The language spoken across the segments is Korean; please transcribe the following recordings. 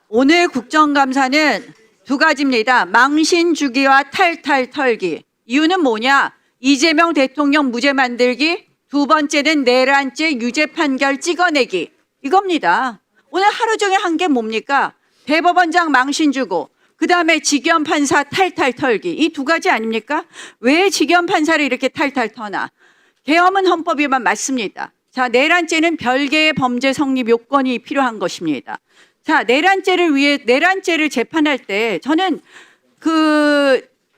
오늘 국정감사는 두 가지입니다. 망신 주기와 탈탈 털기. 이유는 뭐냐? 이재명 대통령 무죄 만들기, 두 번째는 내란죄 유죄 판결 찍어내기. 이겁니다. 오늘 하루 종일 한 게 뭡니까? 대법원장 망신 주고, 그 다음에 직위원 판사 탈탈 털기. 이 두 가지 아닙니까? 왜 직위원 판사를 이렇게 탈탈 터나? 계엄은 헌법에만 맞습니다. 자, 내란죄는 별개의 범죄 성립 요건이 필요한 것입니다. 자, 내란죄를 재판할 때 저는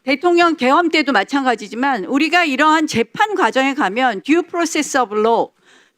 대통령 계엄 때도 마찬가지지만 우리가 이러한 재판 과정에 가면 due process of law,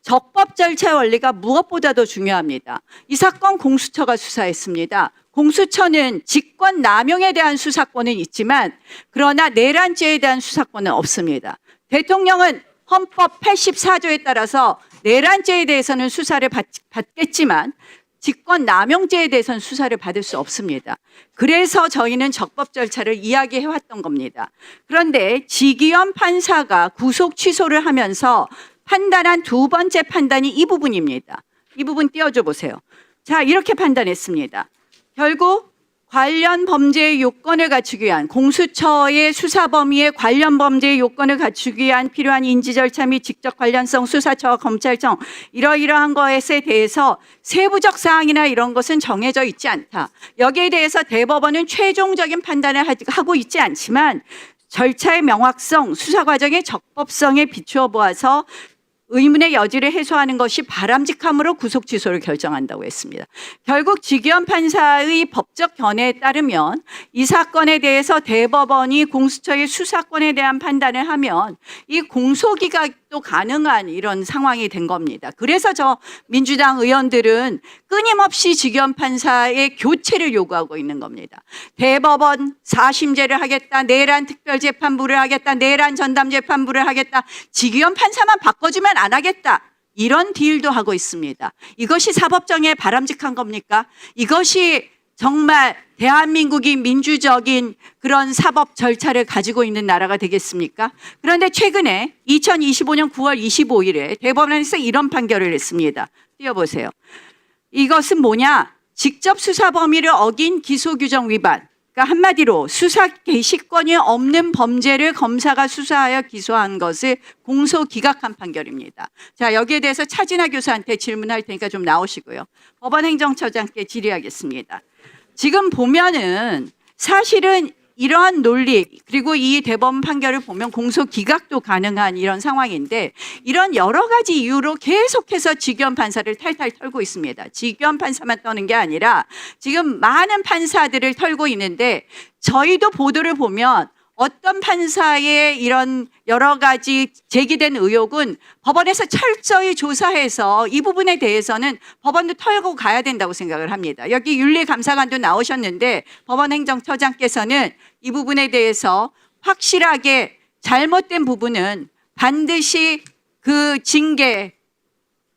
적법 절차 원리가 무엇보다도 중요합니다. 이 사건 공수처가 수사했습니다. 공수처는 직권 남용에 대한 수사권은 있지만 그러나 내란죄에 대한 수사권은 없습니다. 대통령은 헌법 84조에 따라서 내란죄에 대해서는 수사를 받겠지만 직권 남용죄에 대해서는 수사를 받을 수 없습니다. 그래서 저희는 적법 절차를 이야기해왔던 겁니다. 그런데 직위원 판사가 구속 취소를 하면서 판단한 두 번째 판단이 이 부분입니다. 이 부분 띄워줘 보세요. 자, 이렇게 판단했습니다. 결국 관련 범죄의 요건을 갖추기 위한 공수처의 수사 범위의 관련 범죄의 요건을 갖추기 위한 필요한 인지 절차 및 직접 관련성 수사처와 검찰청 이러이러한 것에 대해서 세부적 사항이나 이런 것은 정해져 있지 않다. 여기에 대해서 대법원은 최종적인 판단을 하고 있지 않지만 절차의 명확성, 수사 과정의 적법성에 비추어 보아서 의문의 여지를 해소하는 것이 바람직함으로 구속 취소를 결정한다고 했습니다. 결국 직위원 판사의 법적 견해에 따르면 이 사건에 대해서 대법원이 공수처의 수사권에 대한 판단을 하면 이 공소기각도 가능한 이런 상황이 된 겁니다. 그래서 저 민주당 의원들은 끊임없이 직위원 판사의 교체를 요구하고 있는 겁니다. 대법원 4심제를 하겠다, 내란 특별재판부를 하겠다, 내란 전담재판부를 하겠다, 직위원 판사만 바꿔주면 안 하겠다. 이런 딜도 하고 있습니다. 이것이 사법정의에 바람직한 겁니까? 이것이 정말 대한민국이 민주적인 그런 사법 절차를 가지고 있는 나라가 되겠습니까? 그런데 최근에 2025년 9월 25일에 대법원에서 이런 판결을 했습니다. 띄워보세요. 이것은 뭐냐? 직접 수사 범위를 어긴 기소규정 위반. 그러니까 한마디로 수사 개시권이 없는 범죄를 검사가 수사하여 기소한 것을 공소 기각한 판결입니다. 자, 여기에 대해서 차진아 교수한테 질문할 테니까 좀 나오시고요. 법원행정처장께 질의하겠습니다. 지금 보면은 사실은 이러한 논리 그리고 이 대법원 판결을 보면 공소 기각도 가능한 이런 상황인데 이런 여러 가지 이유로 계속해서 직위원 판사를 탈탈 털고 있습니다. 직위원 판사만 떠는 게 아니라 지금 많은 판사들을 털고 있는데 저희도 보도를 보면 어떤 판사의 이런 여러 가지 제기된 의혹은 법원에서 철저히 조사해서 이 부분에 대해서는 법원도 털고 가야 된다고 생각을 합니다. 여기 윤리감사관도 나오셨는데 법원행정처장께서는 이 부분에 대해서 확실하게 잘못된 부분은 반드시 그 징계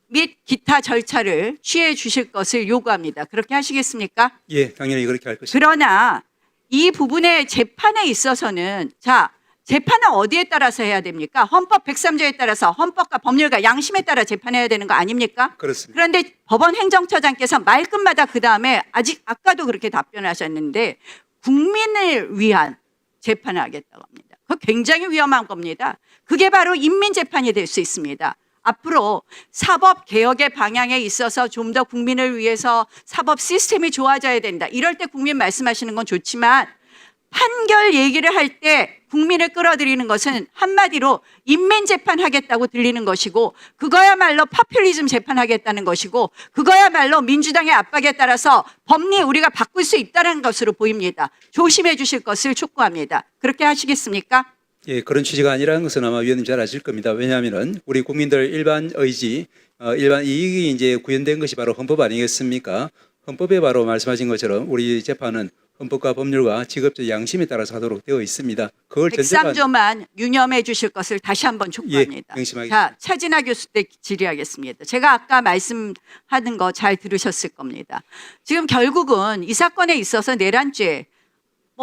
및 기타 절차를 취해 주실 것을 요구합니다. 그렇게 하시겠습니까? 예, 당연히 그렇게 할 것입니다. 그러나 이 부분의 재판에 있어서는 자, 재판은 어디에 따라서 해야 됩니까? 헌법 103조에 따라서 헌법과 법률과 양심에 따라 재판해야 되는 거 아닙니까? 그렇습니다. 그런데 법원 행정처장께서 말끝마다 그다음에 아까도 그렇게 답변하셨는데 국민을 위한 재판을 하겠다고 합니다. 그거 굉장히 위험한 겁니다. 그게 바로 인민재판이 될 수 있습니다. 앞으로 사법 개혁의 방향에 있어서 좀 더 국민을 위해서 사법 시스템이 좋아져야 된다. 이럴 때 국민 말씀하시는 건 좋지만 판결 얘기를 할 때 국민을 끌어들이는 것은 한마디로 인민재판 하겠다고 들리는 것이고 그거야말로 파퓰리즘 재판하겠다는 것이고 그거야말로 민주당의 압박에 따라서 법리 우리가 바꿀 수 있다는 것으로 보입니다. 조심해 주실 것을 촉구합니다. 그렇게 하시겠습니까? 예, 그런 취지가 아니라는 것은 아마 위원님 잘 아실 겁니다. 왜냐하면은 우리 국민들 일반 의지, 일반 이익이 이제 구현된 것이 바로 헌법 아니겠습니까? 헌법에 바로 말씀하신 것처럼 우리 재판은 헌법과 법률과 직업적 양심에 따라서 하도록 되어 있습니다. 그걸 103조만 유념해 주실 것을 다시 한번 촉구합니다. 예, 명심하겠습니다. 자, 차진아 교수 때 질의하겠습니다. 제가 아까 말씀하는 거 잘 들으셨을 겁니다. 지금 결국은 이 사건에 있어서 내란죄,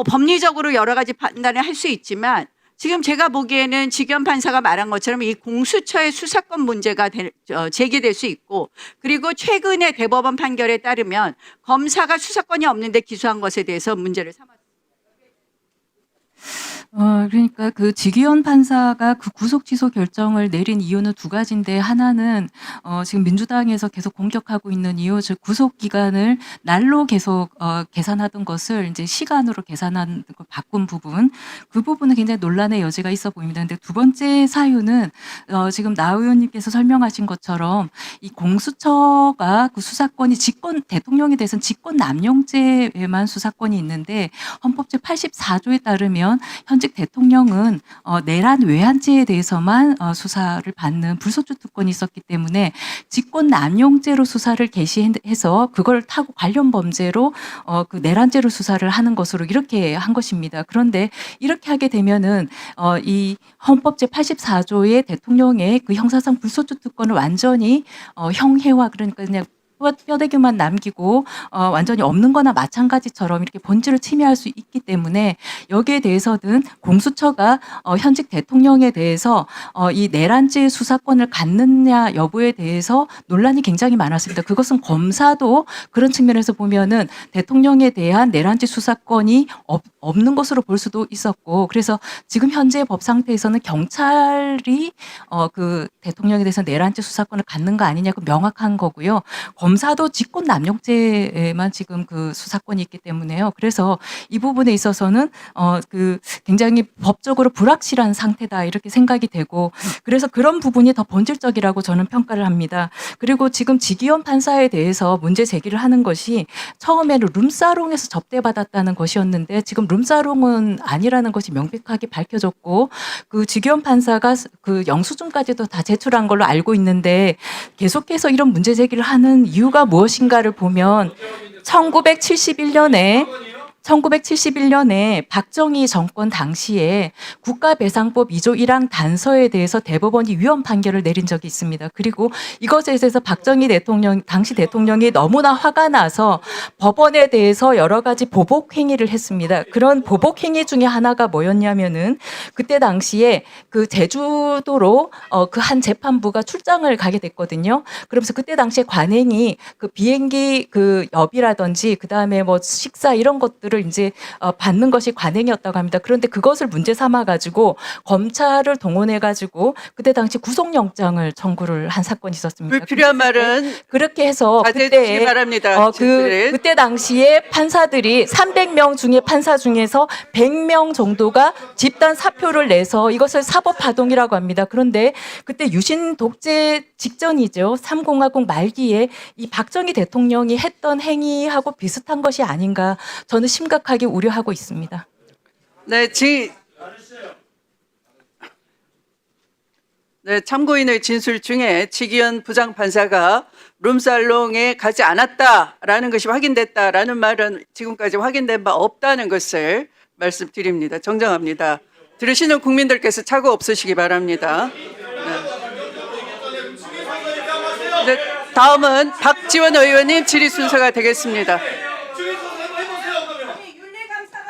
법리적으로 여러 가지 판단을 할 수 있지만 지금 제가 보기에는 지기현 판사가 말한 것처럼 이 공수처의 수사권 문제가 제기될 수 있고, 그리고 최근의 대법원 판결에 따르면 검사가 수사권이 없는데 기소한 것에 대해서 문제를 삼았습니다. 그러니까 그 지기현 판사가 그 구속 취소 결정을 내린 이유는 두 가지인데, 하나는 지금 민주당에서 계속 공격하고 있는 이유, 즉 구속 기간을 날로 계속 계산하던 것을 이제 시간으로 계산하는 걸 바꾼 부분, 그 부분은 굉장히 논란의 여지가 있어 보입니다. 근데 두 번째 사유는 지금 나 의원님께서 설명하신 것처럼 이 공수처가 그 수사권이 대통령에 대해서는 직권 남용죄에만 수사권이 있는데, 헌법 제 84조에 따르면 현직 대통령은 내란 외환죄에 대해서만 수사를 받는 불소추 특권이 있었기 때문에 직권 남용죄로 수사를 개시해서 그걸 타고 관련 범죄로 그 내란죄로 수사를 하는 것으로 이렇게 한 것입니다. 그런데 이렇게 하게 되면은 이 헌법 제 84조의 대통령의 그 형사상 불소추 특권을 완전히 형해화, 그러니까 그냥 뼈대기만 남기고 완전히 없는 거나 마찬가지처럼 이렇게 본질을 침해할 수 있기 때문에, 여기에 대해서는 공수처가 현직 대통령에 대해서 이 내란죄 수사권을 갖느냐 여부에 대해서 논란이 굉장히 많았습니다. 그것은 검사도 그런 측면에서 보면은 대통령에 대한 내란죄 수사권이 없는 것으로 볼 수도 있었고, 그래서 지금 현재 법 상태에서는 경찰이 그 대통령에 대해서 내란죄 수사권을 갖는 거 아니냐고 명확한 거고요. 검사도 직권 남용죄에만 지금 그 수사권이 있기 때문에요. 그래서 이 부분에 있어서는 그 굉장히 법적으로 불확실한 상태다, 이렇게 생각이 되고, 그래서 그런 부분이 더 본질적이라고 저는 평가를 합니다. 그리고 지금 지기현 판사에 대해서 문제 제기를 하는 것이 처음에는 룸사롱에서 접대받았다는 것이었는데, 지금 룸사롱은 아니라는 것이 명백하게 밝혀졌고, 그 지기현 판사가 그 영수증까지도 다 제출한 걸로 알고 있는데, 계속해서 이런 문제 제기를 하는 이유가 무엇인가를 보면 1971년에 박정희 정권 당시에 국가배상법 2조 1항 단서에 대해서 대법원이 위헌 판결을 내린 적이 있습니다. 그리고 이것에 대해서 박정희 당시 대통령이 너무나 화가 나서 법원에 대해서 여러 가지 보복 행위를 했습니다. 그런 보복 행위 중에 하나가 뭐였냐면은, 그때 당시에 그 제주도로 그 한 재판부가 출장을 가게 됐거든요. 그러면서 그때 당시에 관행이 그 비행기 그 엽이라든지 그다음에 뭐 식사 이런 것들을 이제 받는 것이 관행이었다고 합니다. 그런데 그것을 문제 삼아 가지고 검찰을 동원해 가지고 그때 당시 구속영장을 청구를 한 사건이 있었습니다. 불필요한 말은 그렇게 해서 자제해 주시기 바랍니다. 그때 당시에 판사들이 300명 중에 판사 중에서 100명 정도가 집단 사표를 내서 이것을 사법파동이라고 합니다. 그런데 그때 유신 독재 직전이죠. 3공화국 말기에 이 박정희 대통령이 했던 행위하고 비슷한 것이 아닌가, 저는 심각하게 우려하고 있습니다. 네, 참고인의 진술 중에 지기현 부장판사가 룸살롱에 가지 않았다라는 것이 확인됐다라는 말은 지금까지 확인된 바 없다는 것을 말씀드립니다. 정정합니다. 들으시는 국민들께서 착오 없으시기 바랍니다. 네, 다음은 박지원 의원님 질의 순서가 되겠습니다.